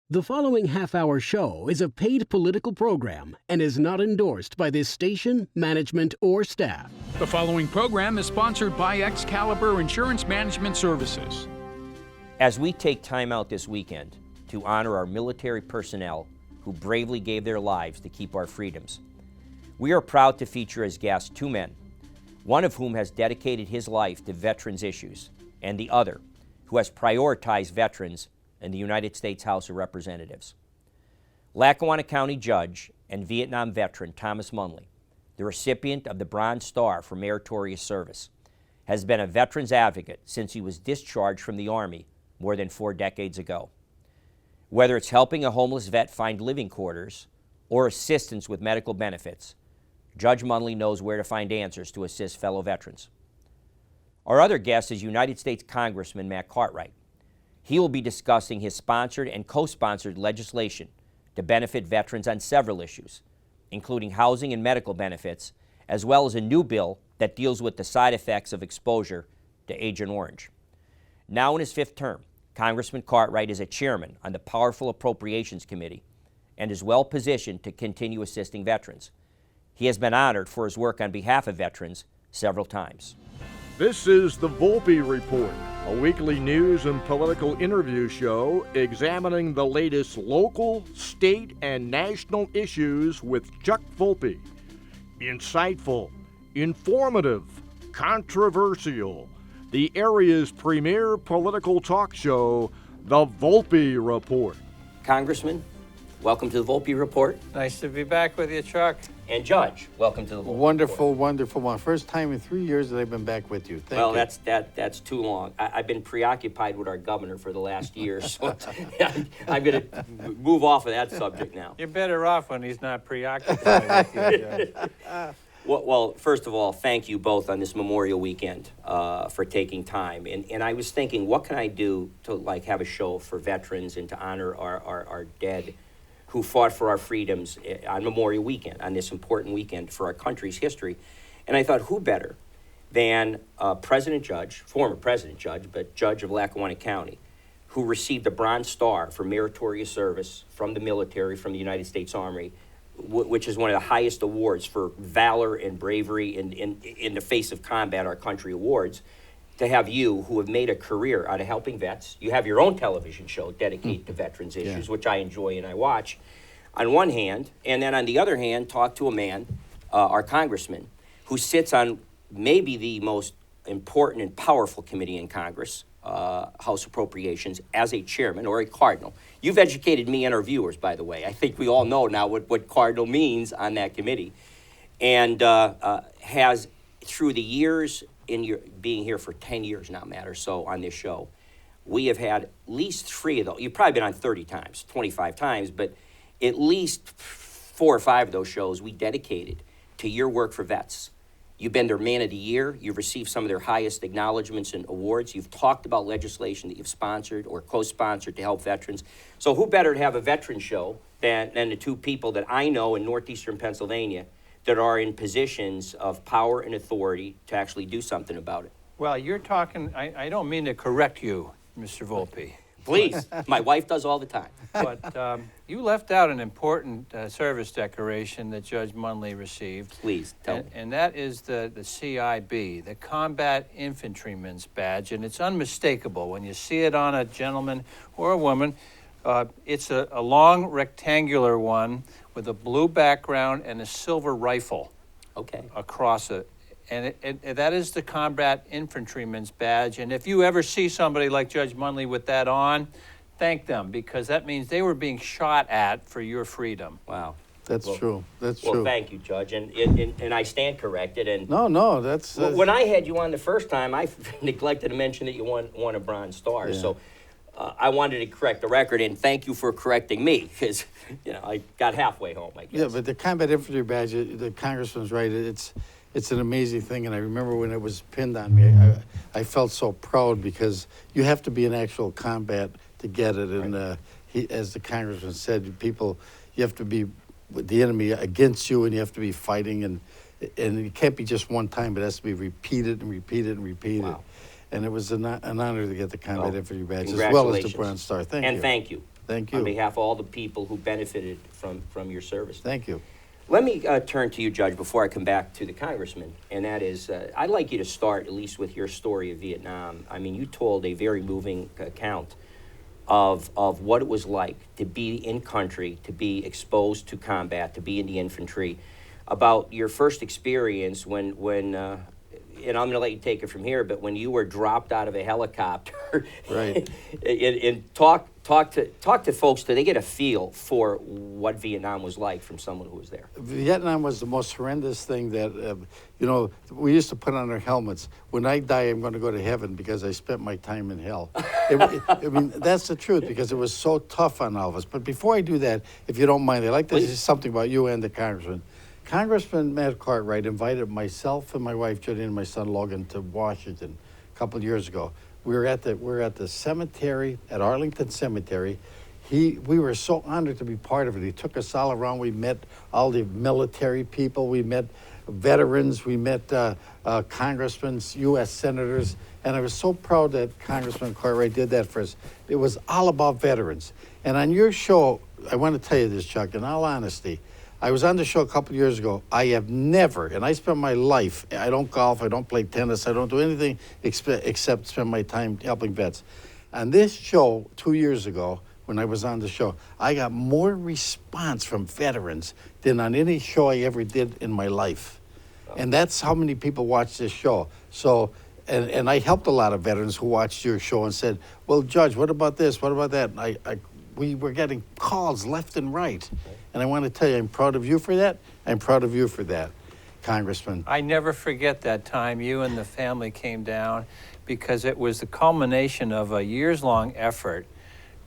The following half-hour show is a paid political program and is not endorsed by this station, management, or staff. The following program is sponsored by Excalibur Insurance Management Services. As we take time out this weekend to honor our military personnel who bravely gave their lives to keep our freedoms, we are proud to feature as guests two men, one of whom has dedicated his life to veterans issues, and the other who has prioritized veterans in the United States House of Representatives. Lackawanna County Judge and Vietnam veteran Thomas Munley, the recipient of the Bronze Star for Meritorious Service, has been a veterans advocate since he was discharged from the Army more than 4 decades ago. Whether it's helping a homeless vet find living quarters or assistance with medical benefits, Judge Munley knows where to find answers to assist fellow veterans. Our other guest is United States Congressman Matt Cartwright. He will be discussing his sponsored and co-sponsored legislation to benefit veterans on several issues, including housing and medical benefits, as well as a new bill that deals with the side effects of exposure to Agent Orange. Now in his 5th term, Congressman Cartwright is a chairman on the powerful Appropriations Committee and is well positioned to continue assisting veterans. He has been honored for his work on behalf of veterans several times. This is the Volpe Report, a weekly news and political interview show examining the latest local, state, and national issues with Chuck Volpe. Insightful, informative, controversial. The area's premier political talk show, the Volpe Report. Congressman, welcome to the Volpe Report. Nice to be back with you, Chuck. And Judge, welcome to the Volpe Wonderful, Report. wonderful one. First time in 3 years that I've been back with you. Thank you. That's too long. I've been preoccupied with our governor for the last year, so I'm going to move off of that subject now. You're better off when he's not preoccupied with you. Well, first of all, thank you both on this Memorial Weekend for taking time. And I was thinking, what can I do to have a show for veterans and to honor our dead who fought for our freedoms on Memorial Weekend, on this important weekend for our country's history. And I thought, who better than former President Judge, but Judge of Lackawanna County, who received a Bronze Star for meritorious service from the military, from the United States Army, which is one of the highest awards for valor and bravery in the face of combat our country awards, to have you, who have made a career out of helping vets. You have your own television show dedicated to veterans issues, which I enjoy and I watch, on one hand, and then on the other hand, talk to a man, our congressman, who sits on maybe the most important and powerful committee in Congress, House Appropriations, as a chairman or a cardinal. You've educated me and our viewers, by the way. I think we all know now what cardinal means on that committee, and has, through the years, being here for 10 years now, Matt, or so on this show, we have had at least 3 of those. You've probably been on 30 times, 25 times, but at least 4 or 5 of those shows we dedicated to your work for vets. You've been their Man of the Year. You've received some of their highest acknowledgments and awards. You've talked about legislation that you've sponsored or co-sponsored to help veterans. So who better to have a veteran show than the 2 people that I know in northeastern Pennsylvania that are in positions of power and authority to actually do something about it. Well, you're talking, I don't mean to correct you, Mr. Volpe. Please. My wife does all the time. But you left out an important service decoration that Judge Munley received. Please, tell me. And that is the CIB, the Combat Infantryman's Badge, and it's unmistakable when you see it on a gentleman or a woman. It's a long rectangular one with a blue background and a silver rifle across it. And that is the Combat Infantryman's Badge. And if you ever see somebody like Judge Munley with that on, thank them, because that means they were being shot at for your freedom. Wow. That's true. That's true. Well, thank you, Judge. And I stand corrected. And No, that's... when I had you on the first time, I neglected to mention that you won a Bronze Star. Yeah. So I wanted to correct the record, and thank you for correcting me, because I got halfway home, I guess. Yeah, but the Combat Infantry Badge, the Congressman's right. It's an amazing thing, and I remember when it was pinned on me, I felt so proud, because you have to be in actual combat to get it. And as the Congressman said, you have to be with the enemy against you, and you have to be fighting, and it can't be just one time. It has to be repeated and repeated and repeated. Wow. And it was an honor to get the Combat Infantry Badge as well as the Bronze Star. Thank you. And thank you. Thank you. On behalf of all the people who benefited from your service. Thank you. Let me turn to you, Judge, before I come back to the Congressman, and that is, I'd like you to start at least with your story of Vietnam. I mean, you told a very moving account of what it was like to be in country, to be exposed to combat, to be in the infantry, about your first experience when and I'm going to let you take it from here, but when you were dropped out of a helicopter, Right. and talk to folks so they get a feel for what Vietnam was like from someone who was there. Vietnam was the most horrendous thing that, we used to put on our helmets. When I die, I'm going to go to heaven because I spent my time in hell. I mean, that's the truth because it was so tough on all of us. But before I do that, if you don't mind, I'd like to say something about you and the Congressman. Congressman Matt Cartwright invited myself and my wife Judy and my son Logan to Washington a couple of years ago. We were at the cemetery at Arlington Cemetery. We were so honored to be part of it. He took us all around. We met all the military people. We met veterans. We met congressmen, U.S. senators, and I was so proud that Congressman Cartwright did that for us. It was all about veterans. And on your show, I want to tell you this, Chuck, in all honesty. I was on the show a couple of years ago. I have never, and I spend my life, I don't golf, I don't play tennis, I don't do anything except spend my time helping vets. On this show 2 years ago, when I was on the show, I got more response from veterans than on any show I ever did in my life. And that's how many people watch this show. So, and I helped a lot of veterans who watched your show and said, well, Judge, what about this? What about that? And we were getting calls left and right. And I want to tell you, I'm proud of you for that. I'm proud of you for that, Congressman. I never forget that time you and the family came down because it was the culmination of a years-long effort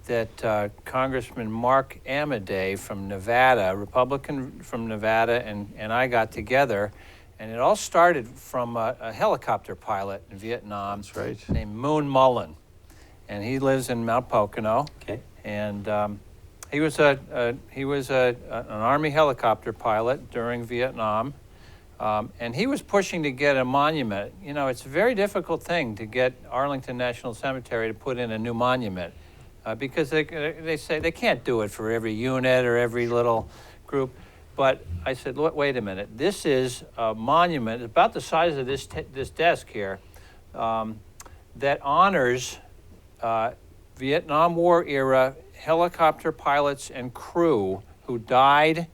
that Congressman Mark Amadei from Nevada, Republican from Nevada, and I got together. And it all started from a helicopter pilot in Vietnam. That's right. Named Moon Mullen. And he lives in Mount Pocono. Okay. And he was an Army helicopter pilot during Vietnam, and he was pushing to get a monument. You know, it's a very difficult thing to get Arlington National Cemetery to put in a new monument because they say they can't do it for every unit or every little group. But I said, wait a minute. This is a monument about the size of this desk here that honors Vietnam War era helicopter pilots and crew who died.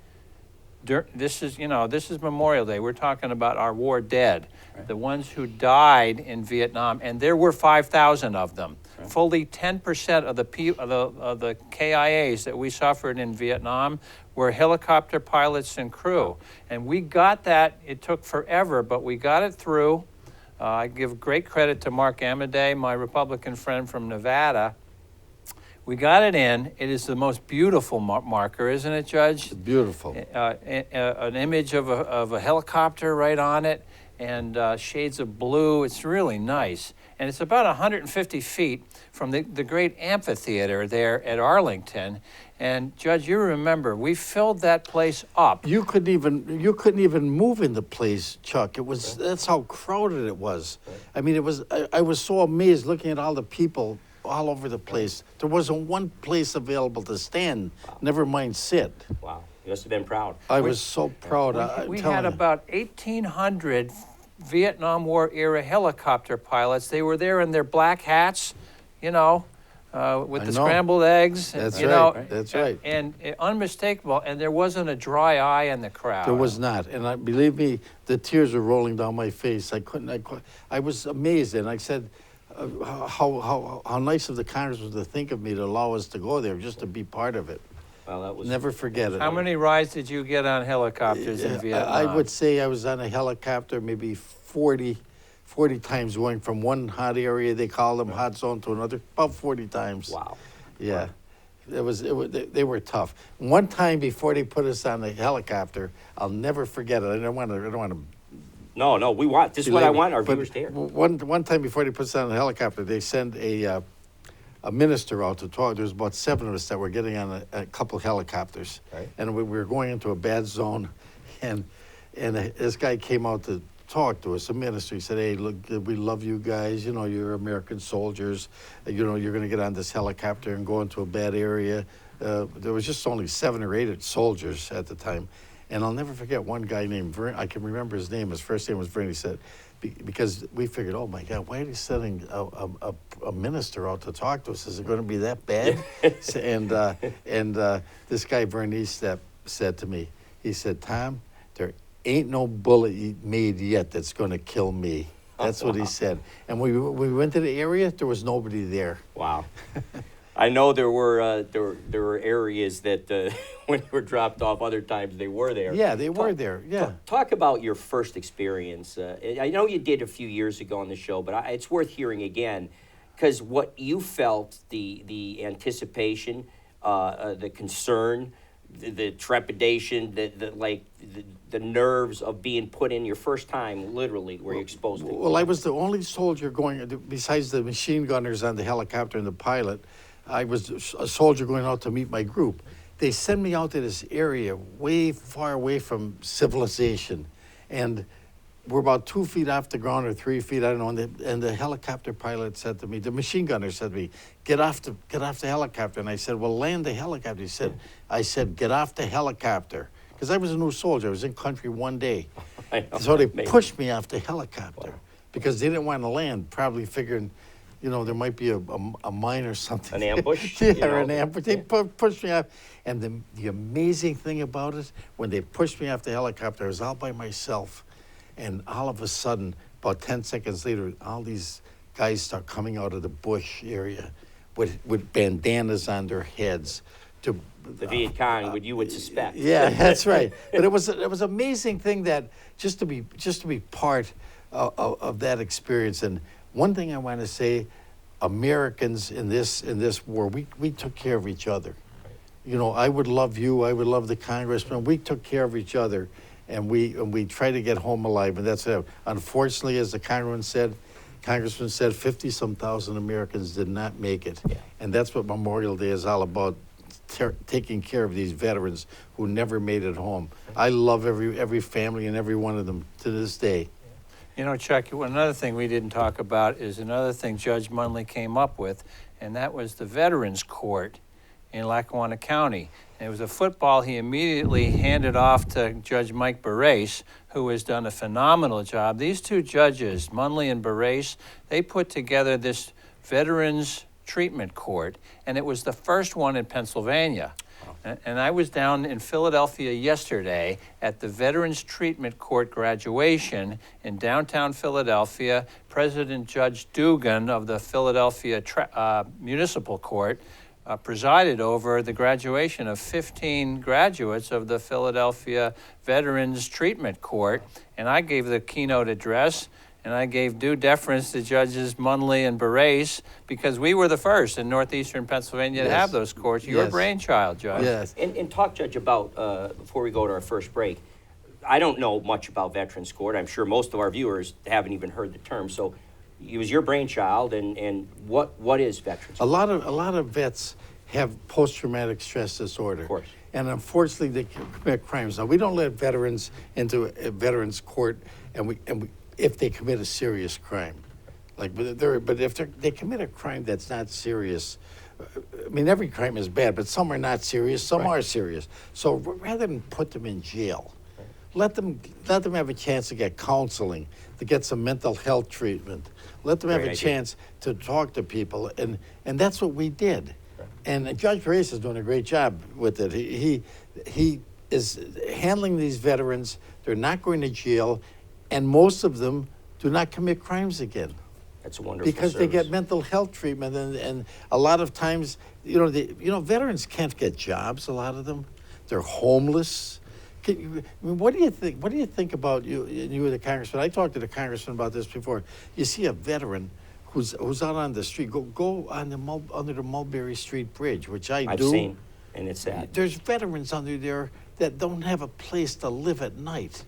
This is Memorial Day. We're talking about our war dead, right. The ones who died in Vietnam, and there were 5,000 of them. Right. Fully 10% of the KIAs that we suffered in Vietnam were helicopter pilots and crew, and we got that. It took forever, but we got it through. I give great credit to Mark Amadei, my Republican friend from Nevada. We got it in. It is the most beautiful marker, isn't it, Judge? It's beautiful. An image of a helicopter right on it and shades of blue. It's really nice. And it's about 150 feet from the great amphitheater there at Arlington. And Judge, you remember, we filled that place up. You couldn't even move in the place, Chuck. That's how crowded it was. I mean, I was so amazed looking at all the people all over the place. There wasn't one place available to stand, never mind sit. Wow, you must have been proud. I was so proud. We had about 1,800 Vietnam War era helicopter pilots. They were there in their black hats, with the scrambled eggs. That's right. That's right. And unmistakable. And there wasn't a dry eye in the crowd. There was not. And believe me, the tears were rolling down my face. I was amazed. And I said, how nice of the Congressman to think of me to allow us to go there just to be part of it. Well, that was never forget it. How many rides did you get on helicopters in Vietnam? I would say I was on a helicopter maybe 40 times going from one hot area, they call them hot zone, to another, about 40 times. Wow. Yeah. They were tough. One time before they put us on the helicopter, I'll never forget it. I don't want to. No, we want. This is what I want our viewers to hear. One time before they put us on the helicopter, they send a minister out to talk. There was about 7 of us that were getting on a couple helicopters, right. And we were going into a bad zone, and this guy came out to talked to us, a minister. He said, hey, look, we love you guys. You know, you're American soldiers. You know, you're going to get on this helicopter and go into a bad area. There was just only 7 or 8 soldiers at the time. And I'll never forget one guy named Vern. I can remember his name. His first name was Vern. He said, because we figured, oh my God, why are they sending a minister out to talk to us? Is it going to be that bad? and this guy Bernice said to me, he said, Tom, there ain't no bullet made yet that's going to kill me. That's what he said. And we went to the area. There was nobody there. Wow. I know there were areas that when you were dropped off, other times they were there. Yeah, they were there. Yeah. Talk about your first experience. I know you did a few years ago on the show, but it's worth hearing again, because what you felt, the anticipation, the concern, the trepidation, the nerves of being put in your first time, literally, were you exposed to? Well, I was the only soldier going, besides the machine gunners on the helicopter and the pilot, I was a soldier going out to meet my group. They send me out to this area way far away from civilization. And we're about 2 feet off the ground or 3 feet, I don't know. And the helicopter pilot said to me, the machine gunner said to me, get off the helicopter. And I said, well, land the helicopter. I said, get off the helicopter. Because I was a new soldier. I was in country one day. So they pushed me off the helicopter because they didn't want to land, probably figuring, you know, there might be a mine or something. An ambush? Yeah, or an ambush. They pushed me off. And the amazing thing about it, when they pushed me off the helicopter, I was all by myself. And all of a sudden, about 10 seconds later, all these guys start coming out of the bush area with bandanas on their heads. The Viet Cong, what you would suspect. Yeah, that's right. But it was an amazing thing that just to be part of that experience. And one thing I want to say, Americans in this war, we took care of each other. You know, I would love you. I would love the congressman. We took care of each other, and we tried to get home alive. And that's it. Unfortunately, as the congressman said, 50-some thousand Americans did not make it. Yeah. And that's what Memorial Day is all about. Taking care of these veterans who never made it home. I love every family and every one of them to this day. You know, Chuck, another thing we didn't talk about is another thing Judge Munley came up with, and that was the Veterans Court in Lackawanna County. And it was a football he immediately handed off to Judge Mike Barrace, who has done a phenomenal job. These two judges, Munley and Barrace, they put together this Veterans Treatment Court, and it was the first one in Pennsylvania. And I was down in Philadelphia yesterday at the Veterans Treatment Court graduation in downtown Philadelphia. President Judge Dugan of the Philadelphia Municipal Court presided over the graduation of 15 graduates of the Philadelphia Veterans Treatment Court. And I gave the keynote address, and I gave due deference to Judges Munley and Barrace because we were the first in northeastern Pennsylvania to have those courts. Your brainchild, Judge. Yes. And talk, Judge, about, before we go to our first break, I don't know much about Veterans Court. I'm sure most of our viewers haven't even heard the term. So it was your brainchild, and what is Veterans Court? A lot of vets have post-traumatic stress disorder. Of course. And unfortunately, they commit crimes. Now, we don't let veterans into a veterans court, if they commit a serious crime. But if they commit a crime that's not serious, I mean, every crime is bad, but some are not serious, some are serious. So rather than put them in jail, let them have a chance to get counseling, to get some mental health treatment. Let them have a chance to talk to people, and that's what we did. And Judge Barrace is doing a great job with it. He is handling these veterans. They're not going to jail, and most of them do not commit crimes again. That's a wonderful because service. They get mental health treatment, and a lot of times, veterans can't get jobs. A lot of them, they're homeless. What do you think? What do you think about you and the congressman? I talked to the congressman about this before. You see a veteran who's out on the street. Go on under the Mulberry Street Bridge, which I've seen, and it's sad. There's veterans under there that don't have a place to live at night.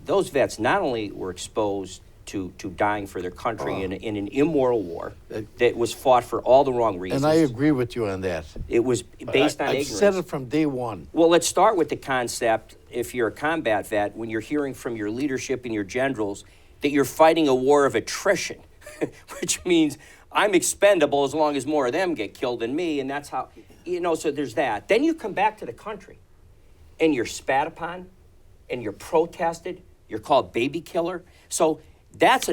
Those vets not only were exposed to dying for their country in an immoral war that was fought for all the wrong reasons. And I agree with you on that. It was based on ignorance. I've said it from day one. Well, let's start with the concept, if you're a combat vet, when you're hearing from your leadership and your generals, that you're fighting a war of attrition, which means I'm expendable as long as more of them get killed than me, and that's how, so there's that. Then you come back to the country, and you're spat upon, and you're protested, you're called baby killer. So that's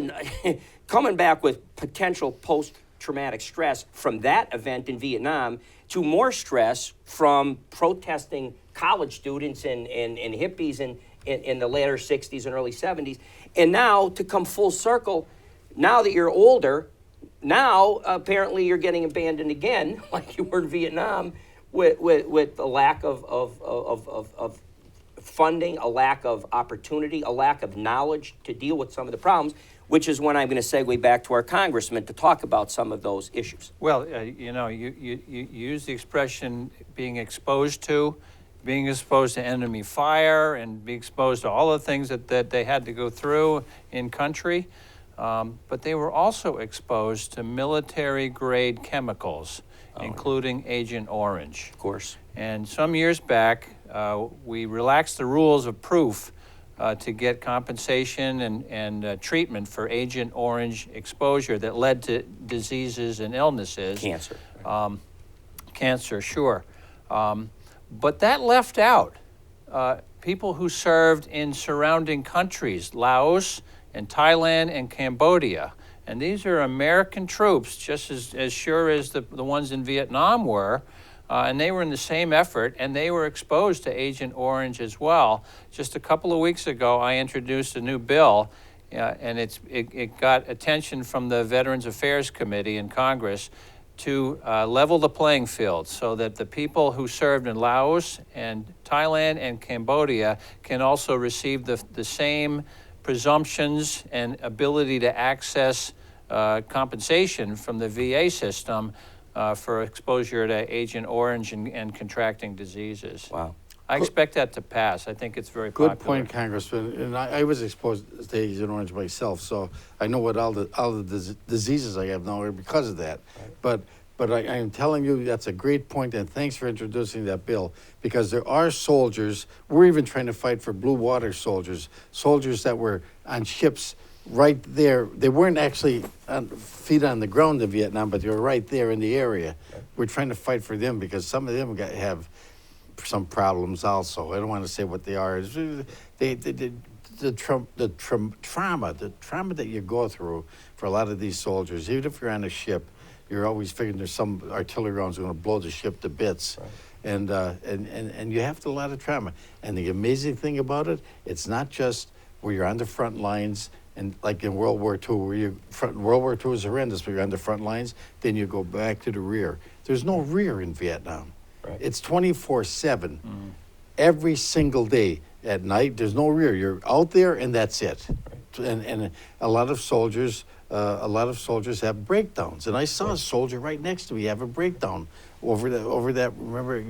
coming back with potential post-traumatic stress from that event in Vietnam to more stress from protesting college students and hippies in the later 60s and early 70s. And now to come full circle, now that you're older, now apparently you're getting abandoned again, like you were in Vietnam, with the lack of funding, a lack of opportunity, a lack of knowledge to deal with some of the problems, which is when I'm going to segue back to our congressman to talk about some of those issues. Well, you use the expression being exposed to enemy fire and being exposed to all the things that they had to go through in country. But they were also exposed to military-grade chemicals, including Agent Orange. Of course. And some years back, we relaxed the rules of proof to get compensation and treatment for Agent Orange exposure that led to diseases and illnesses. Cancer. Cancer, sure. But that left out people who served in surrounding countries, Laos and Thailand and Cambodia. And these are American troops, just as sure as the ones in Vietnam were. And they were in the same effort, and they were exposed to Agent Orange as well. Just a couple of weeks ago, I introduced a new bill, and it got attention from the Veterans Affairs Committee in Congress to level the playing field so that the people who served in Laos and Thailand and Cambodia can also receive the same presumptions and ability to access compensation from the VA system for exposure to Agent Orange and contracting diseases. Wow. I expect that to pass. I think it's very popular. Good point, Congressman. And I was exposed to Agent Orange myself, so I know what all the diseases I have now are because of that. Right. But I am telling you, that's a great point, and thanks for introducing that bill, because there are soldiers, we're even trying to fight for blue water soldiers that were on ships right there. They weren't actually feet on the ground in Vietnam, but they were right there in the area. Right. We're trying to fight for them because some of them have some problems also. I don't want to say what they are. The trauma that you go through for a lot of these soldiers, even if you're on a ship, you're always figuring there's some artillery rounds going to blow the ship to bits. Right. And you have a lot of trauma. And the amazing thing about it, it's not just where you're on the front lines, and like in World War II, World War II is horrendous, but you're on the front lines, then you go back to the rear. There's no rear in Vietnam. Right. It's 24/7, every single day. At night, there's no rear. You're out there, and that's it. Right. And a lot of soldiers have breakdowns. And I saw a soldier right next to me have a breakdown over that. Remember,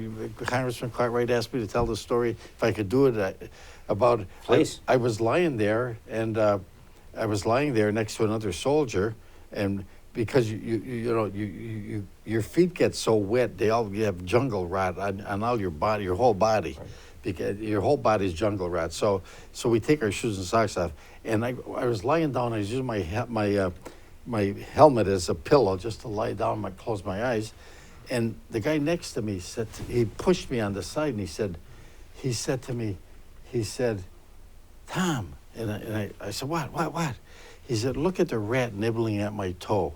Congressman Cartwright asked me to tell the story if I could do it about. Please. I was lying there, and I was lying there next to another soldier, and because your feet get so wet, you have jungle rot on all your body, your whole body. Right. Because your whole body's jungle rot. So we take our shoes and socks off. And I was lying down. I was using my helmet as a pillow just to lie down, close my eyes. And the guy next to me he pushed me on the side, and he said to me, Tom. And I said, what? He said, look at the rat nibbling at my toe.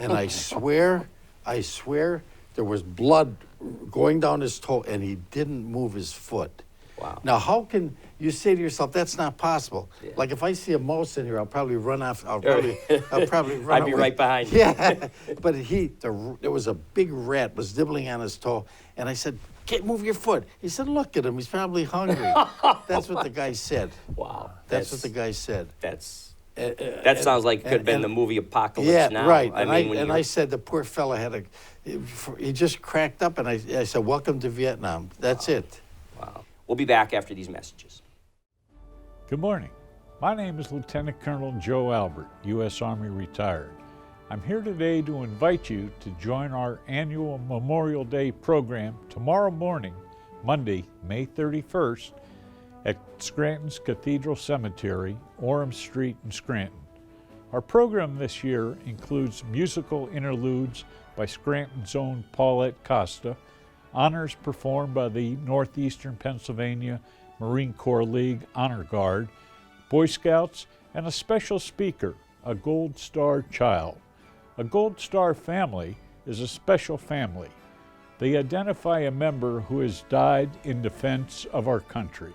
And I swear there was blood going down his toe, and he didn't move his foot. Wow. Now, how can you say to yourself, that's not possible? Yeah. Like, if I see a mouse in here, I'll probably run off. I'll probably run I'd be away. right behind you. Yeah. But there was a big rat was nibbling on his toe, and I said, move your foot. He said, look at him. He's probably hungry. That's what the guy said. Wow. That's what the guy said. That sounds like it could have been the movie Apocalypse Now. Yeah, right. I said the poor fella he just cracked up, and I said, welcome to Vietnam. That's it. Wow. We'll be back after these messages. Good morning. My name is Lieutenant Colonel Joe Albert, U.S. Army retired. I'm here today to invite you to join our annual Memorial Day program tomorrow morning, Monday, May 31st, at Scranton's Cathedral Cemetery, Orem Street in Scranton. Our program this year includes musical interludes by Scranton's own Paulette Costa, honors performed by the Northeastern Pennsylvania Marine Corps League Honor Guard, Boy Scouts, and a special speaker, a Gold Star child. A Gold Star family is a special family. They identify a member who has died in defense of our country.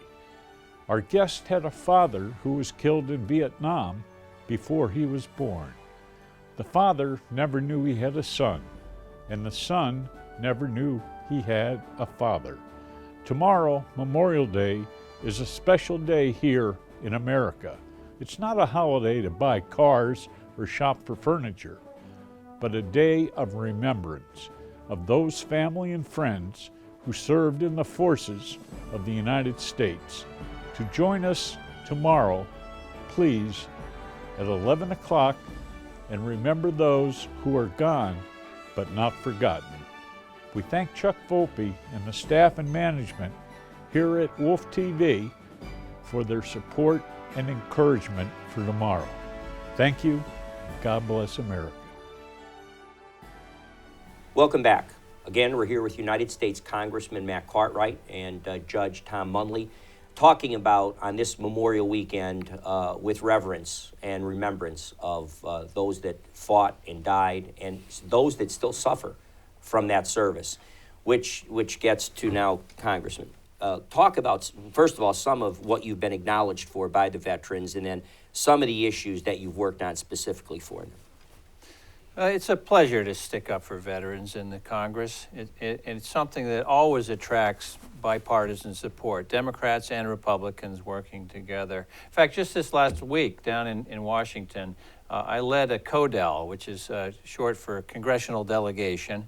Our guest had a father who was killed in Vietnam before he was born. The father never knew he had a son, and the son never knew he had a father. Tomorrow, Memorial Day, is a special day here in America. It's not a holiday to buy cars or shop for furniture, but a day of remembrance of those family and friends who served in the forces of the United States. To join us tomorrow, please, at 11 o'clock, and remember those who are gone but not forgotten. We thank Chuck Volpe and the staff and management here at Wolf TV for their support and encouragement for tomorrow. Thank you, and God bless America. Welcome back. Again, we're here with United States Congressman Matt Cartwright and Judge Tom Munley, talking about, on this Memorial Weekend, with reverence and remembrance of those that fought and died, and those that still suffer from that service, which gets to now, Congressman. Talk about, first of all, some of what you've been acknowledged for by the veterans, and then some of the issues that you've worked on specifically for them. It's a pleasure to stick up for veterans in the Congress. It's something that always attracts bipartisan support, Democrats and Republicans working together. In fact, just this last week down in Washington, I led a CODEL, which is short for Congressional Delegation,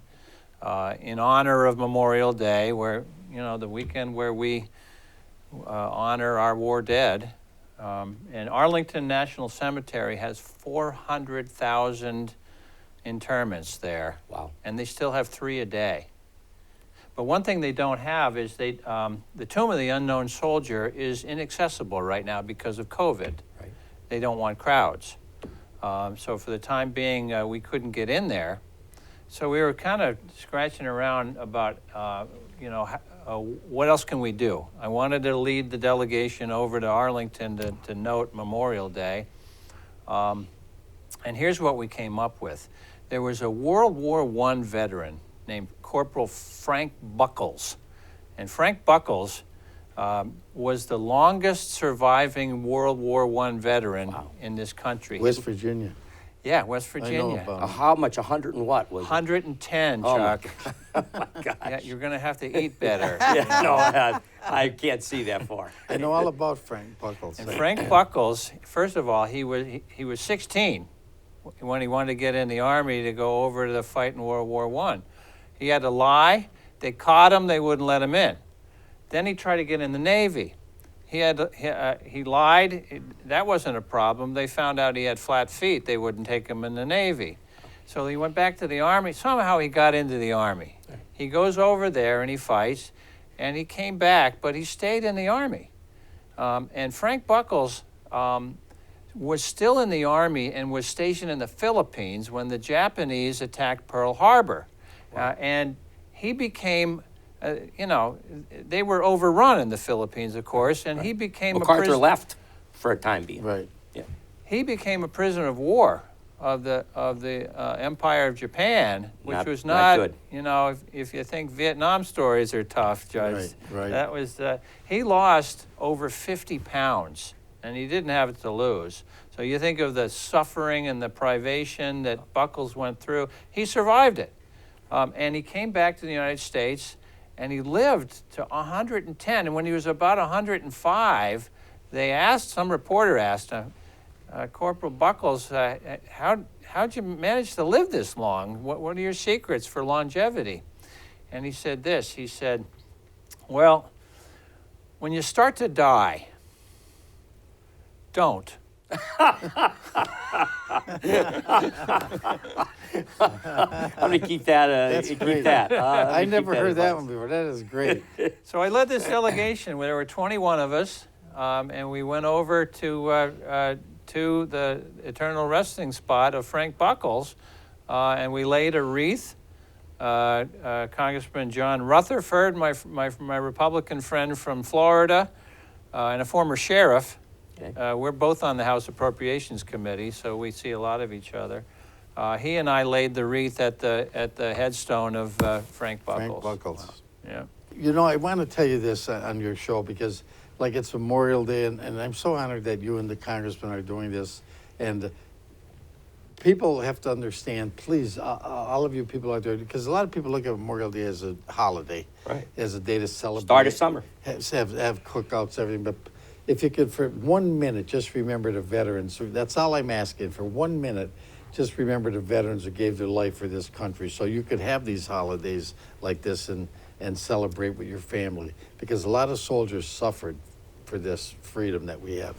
in honor of Memorial Day, where, you know, the weekend where we honor our war dead. And Arlington National Cemetery has 400,000 interments there. Wow. And they still have 3 a day. But one thing they don't have is the Tomb of the Unknown Soldier is inaccessible right now because of COVID. Right. They don't want crowds. So for the time being, we couldn't get in there. So we were kind of scratching around about, what else can we do? I wanted to lead the delegation over to Arlington to note Memorial Day. And here's what we came up with. There was a World War I veteran named Corporal Frank Buckles. And Frank Buckles was the longest surviving World War I veteran in this country. West Virginia. Yeah, West Virginia. I know about How much? 100 and what was it? 110, Oh, Chuck. my gosh. Yeah, you're going to have to eat better. Yeah, no, I can't see that far. I know all about Frank Buckles. And Frank Buckles, first of all, he was 16 when he wanted to get in the Army to go over to the fight in World War I. He had to lie. They caught him. They wouldn't let him in. Then he tried to get in the Navy. He lied. That wasn't a problem. They found out he had flat feet. They wouldn't take him in the Navy. So he went back to the Army. Somehow he got into the Army. He goes over there and he fights, and he came back, but he stayed in the Army. And Frank Buckles was still in the Army and was stationed in the Philippines when the Japanese attacked Pearl Harbor. And he became... they were overrun in the Philippines, of course, and he became MacArthur left for a time being. Right. Yeah. He became a prisoner of war of the Empire of Japan, which was not good. If you think Vietnam stories are tough, Judge, Right. that was he lost over 50 pounds, and he didn't have it to lose. So you think of the suffering and the privation that Buckles went through. He survived it, and he came back to the United States. And he lived to 110. And when he was about 105, some reporter asked him, Corporal Buckles, how'd you manage to live this long? What are your secrets for longevity? And he said this. He said, well, when you start to die, don't. I'm going to keep that. That's keep great. that. I never heard that one before. That is great. So I led this delegation where there were 21 of us, and we went over to the eternal resting spot of Frank Buckles, and we laid a wreath. Congressman John Rutherford, my Republican friend from Florida, and a former sheriff. Okay. We're both on the House Appropriations Committee, so we see a lot of each other. He and I laid the wreath at the headstone of Frank Buckles. Frank Buckles. Yeah. You know, I want to tell you this on your show because, like, it's Memorial Day, and I'm so honored that you and the congressman are doing this. And people have to understand, please, all of you people out there, because a lot of people look at Memorial Day as a holiday, Right. as a day to celebrate. Start of summer. Have cookouts, everything. But if you could, for 1 minute, just remember the veterans. That's all I'm asking. For 1 minute, just remember the veterans who gave their life for this country, so you could have these holidays like this and celebrate with your family, because a lot of soldiers suffered for this freedom that we have.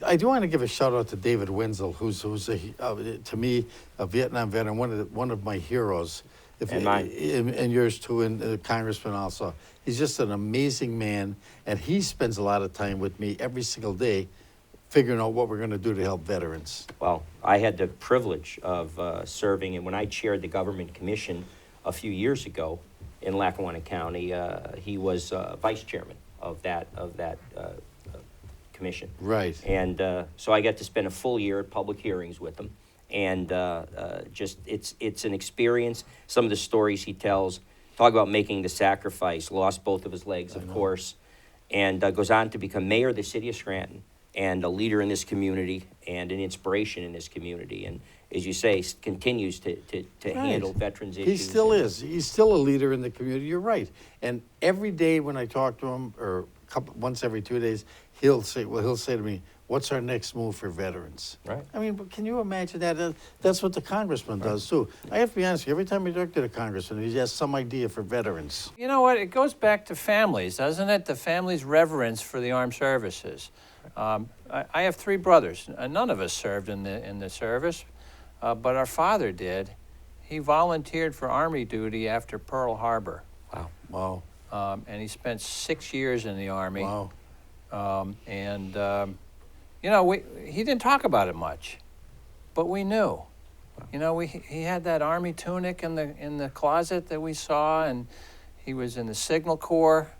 I do want to give a shout out to David Wenzel, who's to me a Vietnam veteran, one of my heroes. And mine. And yours too, and the congressman also. He's just an amazing man, and he spends a lot of time with me every single day, figuring out what we're going to do to help veterans. Well, I had the privilege of serving, and when I chaired the government commission a few years ago in Lackawanna County, he was vice chairman of that commission. Right. And so I got to spend a full year at public hearings with him, and just it's an experience. Some of the stories he tells talk about making the sacrifice, lost both of his legs, of course, and goes on to become mayor of the city of Scranton and a leader in this community and an inspiration in this community. And as you say, continues to handle veterans issues. He still is. He's still a leader in the community. You're right. And every day when I talk to him, or once every 2 days, he'll say to me, "What's our next move for veterans?" Right. I mean, but can you imagine that? That's what the congressman does too. I have to be honest with you. Every time I talk to the congressman, he has some idea for veterans. You know what? It goes back to families, doesn't it? The family's reverence for the armed services. I have 3 brothers. None of us served in the service, but our father did. He volunteered for Army duty after Pearl Harbor. Wow. And he spent 6 years in the Army. Wow. You know, he didn't talk about it much, but we knew. You know, he had that Army tunic in the closet that we saw, and he was in the Signal Corps.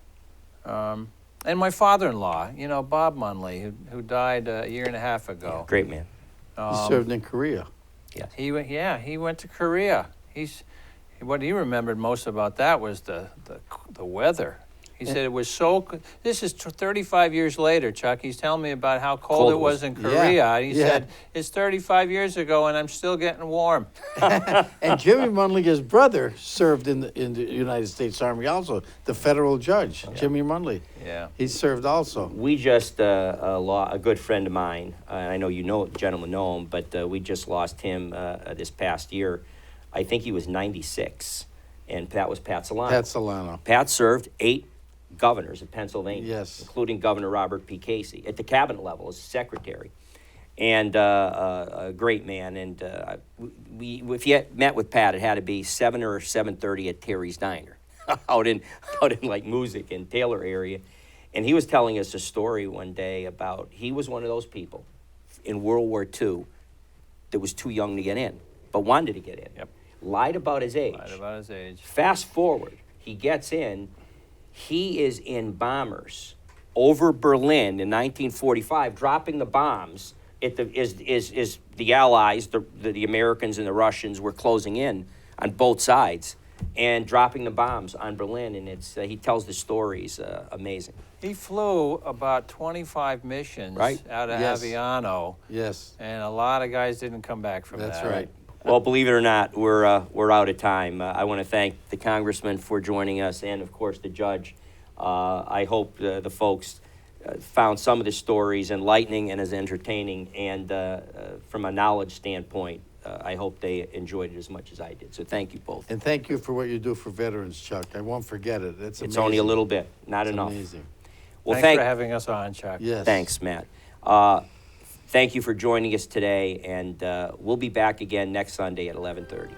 And my father-in-law, you know, Bob Munley, who died a year and a half ago. Yeah, great man. He served in Korea. Yes. He went to Korea. What he remembered most about that was the weather. He said it was so. This is 35 years later, Chuck. He's telling me about how cold it was in Korea. Yeah, And he said it's 35 years ago, and I'm still getting warm. And Jimmy Munley, his brother, served in the United States Army also. The federal judge, Jimmy Munley. Yeah. He served also. We just a good friend of mine, and I know gentlemen know him, but we just lost him this past year. I think he was 96, and that was Pat Solano. Pat Solano. Pat served 8 governors of Pennsylvania, Yes. including Governor Robert P. Casey, at the cabinet level as secretary, and a great man. And if you met with Pat, it had to be 7 or 7:30 at Terry's Diner, out in like Music and Taylor area. And he was telling us a story one day about he was one of those people in World War II that was too young to get in, but wanted to get in. Yep. Lied about his age. Fast forward, he gets in. He is in bombers over Berlin in 1945, dropping the bombs as the Allies, the Americans and the Russians were closing in on both sides, and dropping the bombs on Berlin. And he tells the stories, amazing. He flew about 25 missions out of Aviano. Yes. And a lot of guys didn't come back from that. That's right. Well, believe it or not, we're out of time. I want to thank the congressman for joining us, and of course the judge. I hope the folks found some of the stories enlightening and as entertaining, and from a knowledge standpoint, I hope they enjoyed it as much as I did. So thank you both. And thank you for what you do for veterans, Chuck. I won't forget it. It's amazing. It's only a little bit, not enough. Amazing. Well, Thanks for having us on, Chuck. Yes. Thanks, Matt. Thank you for joining us today, and we'll be back again next Sunday at 11:30.